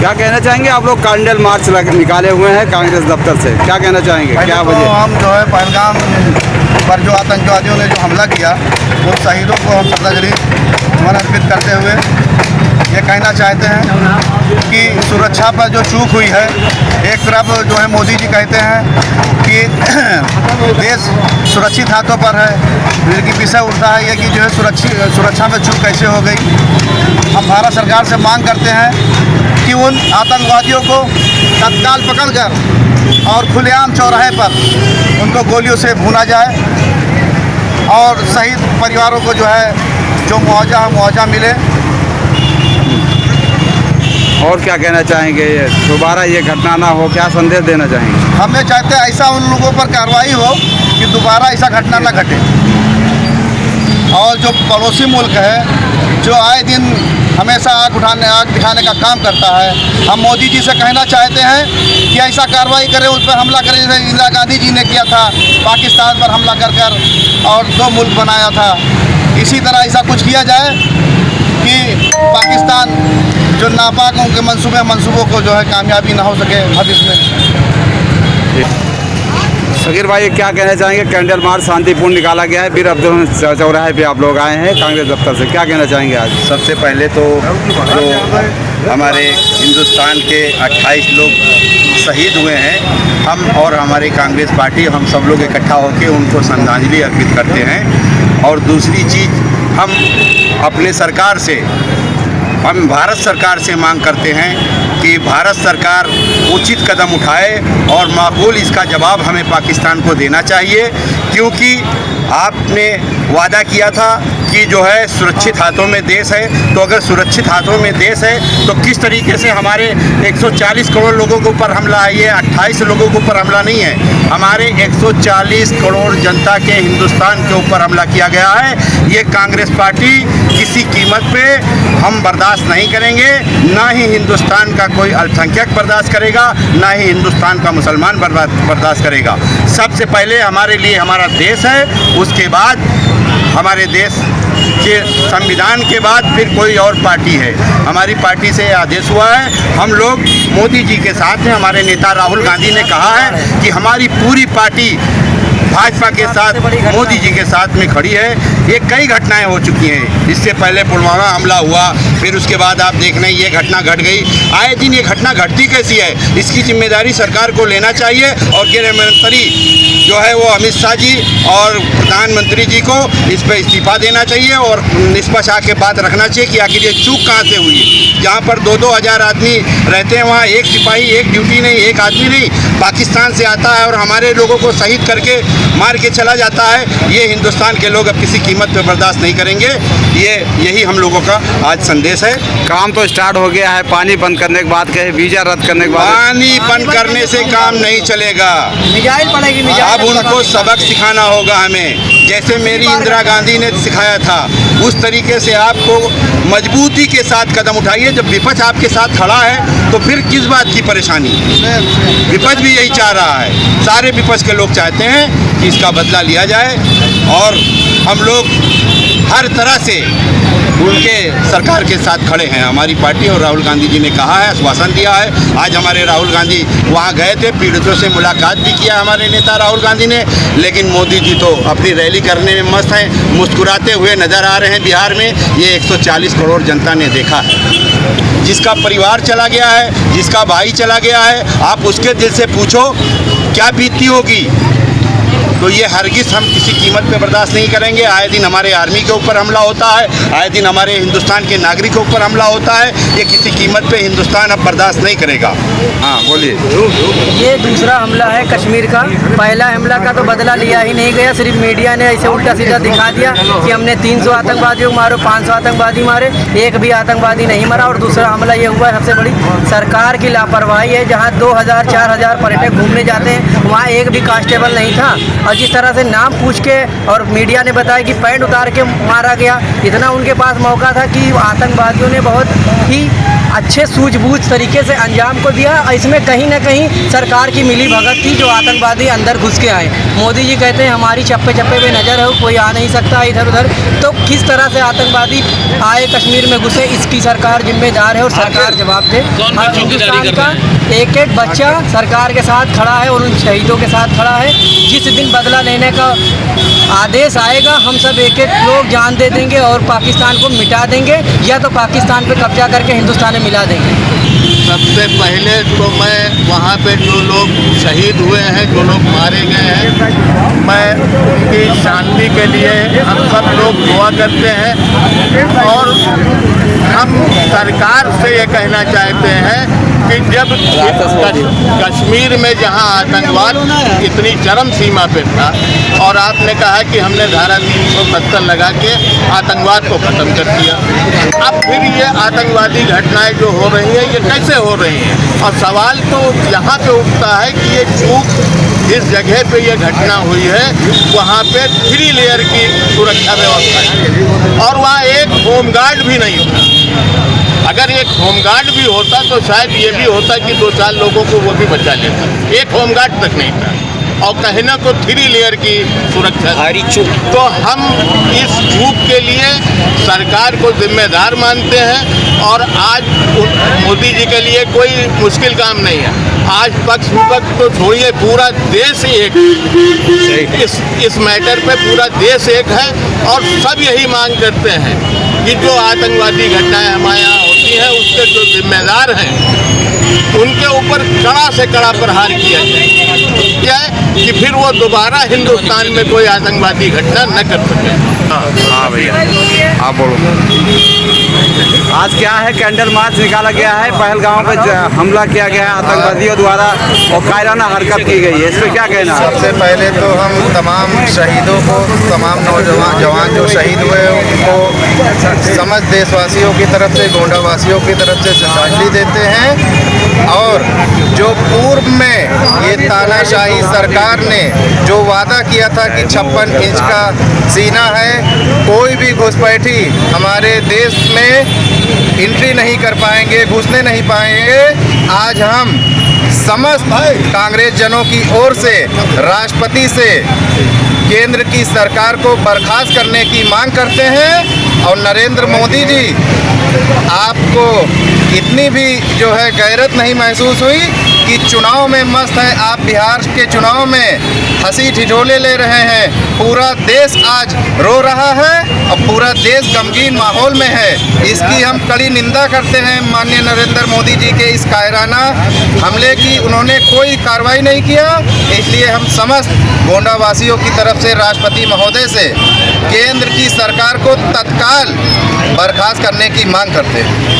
क्या कहना चाहेंगे आप लोग? कैंडल मार्च निकाले हुए हैं कांग्रेस दफ्तर से, क्या कहना चाहेंगे? क्या तो वजह? हम जो है पहलगाम पर जो आतंकवादियों ने जो हमला किया वो शहीदों को हम श्रद्धांजलि अर्पित करते हुए ये कहना चाहते हैं कि सुरक्षा पर जो चूक हुई है, एक तरफ जो है मोदी जी कहते हैं कि देश सुरक्षित हाथों पर है, लेकिन विषय उठता है ये कि जो है सुरक्षा में चूक कैसे हो गई। हम भारत सरकार से मांग करते हैं कि उन आतंकवादियों को तत्काल पकड़कर और खुलेआम चौराहे पर उनको गोलियों से भूना जाए और शहीद परिवारों को जो है जो मुआवजा मिले। और क्या कहना चाहेंगे? दोबारा ये घटना ना हो, क्या संदेश देना चाहेंगे? हम ये चाहते हैं ऐसा उन लोगों पर कार्रवाई हो कि दोबारा ऐसा घटना ना घटे। और जो पड़ोसी मुल्क है जो आए दिन हमेशा आग दिखाने का काम करता है, हम मोदी जी से कहना चाहते हैं कि ऐसा कार्रवाई करें, उस पर हमला करें जैसे इंदिरा गांधी जी ने किया था, पाकिस्तान पर हमला कर और 2 मुल्क बनाया था। इसी तरह ऐसा कुछ किया जाए कि पाकिस्तान जो नापाक उनके मंसूबों को जो है कामयाबी ना हो सके भविष्य में। सगीर भाई क्या कहना चाहेंगे? कैंडल मार्च शांतिपूर्ण निकाला गया है, वीर अब्दुल चौराहे पे आप लोग आए हैं कांग्रेस दफ्तर से, क्या कहना चाहेंगे आज? सबसे पहले तो जो हमारे हिंदुस्तान के 28 लोग शहीद हुए हैं, हम और हमारी कांग्रेस पार्टी हम सब लोग इकट्ठा होकर उनको श्रद्धांजलि अर्पित करते हैं। और दूसरी चीज़, हम अपने सरकार से, हम भारत सरकार से मांग करते हैं कि भारत सरकार उचित कदम उठाए और माकूल इसका जवाब हमें पाकिस्तान को देना चाहिए, क्योंकि आपने वादा किया था कि जो है सुरक्षित हाथों में देश है। तो अगर सुरक्षित हाथों में देश है तो किस तरीके से हमारे 140 करोड़ लोगों के ऊपर हमला है? ये 28 लोगों के ऊपर हमला नहीं है, हमारे 140 करोड़ जनता के हिंदुस्तान के ऊपर हमला किया गया है। ये कांग्रेस पार्टी किसी कीमत पे हम बर्दाश्त नहीं करेंगे, ना ही हिंदुस्तान का कोई अल्पसंख्यक बर्दाश्त करेगा, ना ही हिंदुस्तान का मुसलमान बर्दाश्त करेगा। सबसे पहले हमारे लिए हमारा देश है, उसके बाद हमारे देश के संविधान के बाद फिर कोई और पार्टी है। हमारी पार्टी से आदेश हुआ है, हम लोग मोदी जी के साथ हैं। हमारे नेता राहुल गांधी ने कहा है कि हमारी पूरी पार्टी भाजपा के साथ, मोदी जी के साथ में खड़ी है। ये कई घटनाएं हो चुकी हैं, इससे पहले पुलवामा हमला हुआ, फिर उसके बाद आप देख रहे हैं ये घटना घट गई। आए दिन ये घटना घटती कैसी है, इसकी जिम्मेदारी सरकार को लेना चाहिए और गृह मंत्री जो है वो अमित शाह जी और प्रधानमंत्री जी को इस पर इस्तीफा देना चाहिए और निष्पक्ष आके बात रखना चाहिए कि आखिर ये चूक कहाँ से हुई। जहाँ पर 2-2 हज़ार आदमी रहते हैं, वहाँ एक सिपाही, एक ड्यूटी नहीं, एक आदमी नहीं पाकिस्तान से आता है और हमारे लोगों को शहीद करके मार के चला जाता है। ये हिंदुस्तान के लोग अब किसी कीमत पे बर्दाश्त नहीं करेंगे। यही हम लोगों का आज संदेश है। काम तो स्टार्ट हो गया है, पानी बंद करने के बाद कहे वीज़ा रद्द करने के बाद। पानी बंद करने से काम नहीं चलेगा, अब उनको सबक सिखाना होगा हमें। जैसे मेरी इंदिरा गांधी ने सिखाया था, उस तरीके से आपको मजबूती के साथ कदम उठाइए। जब विपक्ष आपके साथ खड़ा है तो फिर किस बात की परेशानी? विपक्ष भी यही चाह रहा है, सारे विपक्ष के लोग चाहते हैं कि इसका बदला लिया जाए और हम लोग हर तरह से उनके सरकार के साथ खड़े हैं। हमारी पार्टी और राहुल गांधी जी ने कहा है, आश्वासन दिया है। आज हमारे राहुल गांधी वहाँ गए थे, पीड़ितों से मुलाकात भी किया हमारे नेता राहुल गांधी ने, लेकिन मोदी जी तो अपनी रैली करने में मस्त हैं, मुस्कुराते हुए नज़र आ रहे हैं। बिहार में ये 140 करोड़ जनता ने देखा है, जिसका परिवार चला गया है, जिसका भाई चला गया है, आप उसके दिल से पूछो क्या बीती होगी। तो ये हरगिज़ हम किसी कीमत पे बर्दाश्त नहीं करेंगे। आए दिन हमारे आर्मी के ऊपर हमला होता है, आए दिन हमारे हिंदुस्तान के नागरिकों के ऊपर हमला होता है, ये किसी कीमत पे हिंदुस्तान अब बर्दाश्त नहीं करेगा। हाँ बोलिए। ये दूसरा हमला है कश्मीर का। पहला हमला का तो बदला लिया ही नहीं गया, सिर्फ मीडिया ने ऐसे उल्टा सीधा दिखा दिया कि हमने 300 आतंकवादियों को मारो, 500 आतंकवादी मारे, एक भी आतंकवादी नहीं मरा। और दूसरा हमला ये हुआ है, सबसे बड़ी सरकार की लापरवाही है। जहाँ 2000-4000 पर्यटक घूमने जाते हैं, वहाँ एक भी कांस्टेबल नहीं था। और जिस तरह से नाम पूछ के और मीडिया ने बताया कि पैंट उतार के मारा गया, इतना उनके पास मौका था कि आतंकवादियों ने बहुत ही अच्छे सूझबूझ तरीके से अंजाम को दिया। इसमें कहीं ना कहीं सरकार की मिली भगत थी, जो आतंकवादी अंदर घुस के आए। मोदी जी कहते हैं हमारी चप्पे चप्पे पे नज़र है, कोई आ नहीं सकता इधर उधर। तो किस तरह से आतंकवादी आए कश्मीर में घुसे, इसकी सरकार जिम्मेदार है और सरकार जवाब दे। हिंदुस्तान का एक एक बच्चा सरकार के साथ खड़ा है और उन शहीदों के साथ खड़ा है। जिस दिन बदला लेने का आदेश आएगा, हम सब एक एक लोग जान दे देंगे और पाकिस्तान को मिटा देंगे, या तो पाकिस्तान पे कब्जा करके हिंदुस्तान में मिला देंगे। सबसे पहले तो मैं वहाँ पे जो लोग शहीद हुए हैं, जो लोग मारे गए हैं, मैं उनकी शांति के लिए हम सब लोग दुआ करते हैं। और हम सरकार से ये कहना चाहते हैं कि जब कश्मीर में जहाँ आतंकवाद इतनी चरम सीमा पे था, और आपने कहा कि हमने धारा 370 लगा के आतंकवाद को ख़त्म कर दिया, अब फिर ये आतंकवादी घटनाएं जो हो रही हैं, ये कैसे हो रही हैं? और सवाल तो यहाँ पे उठता है कि ये चूक जिस जगह पे ये घटना हुई है, वहाँ पे 3 लेयर की सुरक्षा व्यवस्था है और वहाँ एक होमगार्ड भी नहीं होता। अगर एक होमगार्ड भी होता तो शायद ये भी होता कि 2-4 लोगों को वो भी बचा लेता। एक होमगार्ड तक नहीं था और कहना को 3 लेयर की सुरक्षा। भारी चूक। तो हम इस चूक के लिए सरकार को जिम्मेदार मानते हैं। और आज मोदी जी के लिए कोई मुश्किल काम नहीं है। आज पक्ष विपक्ष तो छोड़िए, पूरा देश एक इस मैटर पे पूरा देश एक है और सब यही मांग करते हैं कि जो आतंकवादी घटनाएं हमारे यहाँ होती हैं, उसके जो जिम्मेदार हैं उनके ऊपर कड़ा से कड़ा प्रहार किया जाए, क्या है कि फिर वो दोबारा हिंदुस्तान में कोई आतंकवादी घटना न कर सके। हाँ भैया, आप बोलो। आज क्या है, कैंडल मार्च निकाला गया है, पहलगाम पे हमला किया गया है आतंकवादियों द्वारा और कायराना हरकत की गई है, इस पर क्या कहना है? सबसे पहले तो हम तमाम शहीदों को, तमाम नौजवान जवान जो शहीद हुए उनको समस्त देशवासियों की तरफ से, गोंडावासियों की तरफ से श्रद्धांजलि देते हैं। और जो पूर्व में ये तानाशाही सरकार ने जो वादा किया था कि 56 इंच का सीना है, कोई भी घुसपैठी हमारे देश में एंट्री नहीं कर पाएंगे, घुसने नहीं पाएंगे। आज हम समस्त कांग्रेस जनों की ओर से राष्ट्रपति से केंद्र की सरकार को बर्खास्त करने की मांग करते हैं। और नरेंद्र मोदी जी, आपको इतनी भी जो है गैरत नहीं महसूस हुई कि चुनाव में मस्त है आप, बिहार के चुनाव में हंसी ठिठोले ले रहे हैं। पूरा देश आज रो रहा है और पूरा देश गमगीन माहौल में है। इसकी हम कड़ी निंदा करते हैं माननीय नरेंद्र मोदी जी के इस कायराना हमले की। उन्होंने कोई कार्रवाई नहीं किया, इसलिए हम समस्त गोंडावासियों की तरफ से राष्ट्रपति महोदय से केंद्र की सरकार को तत्काल बर्खास्त करने की मांग करते हैं।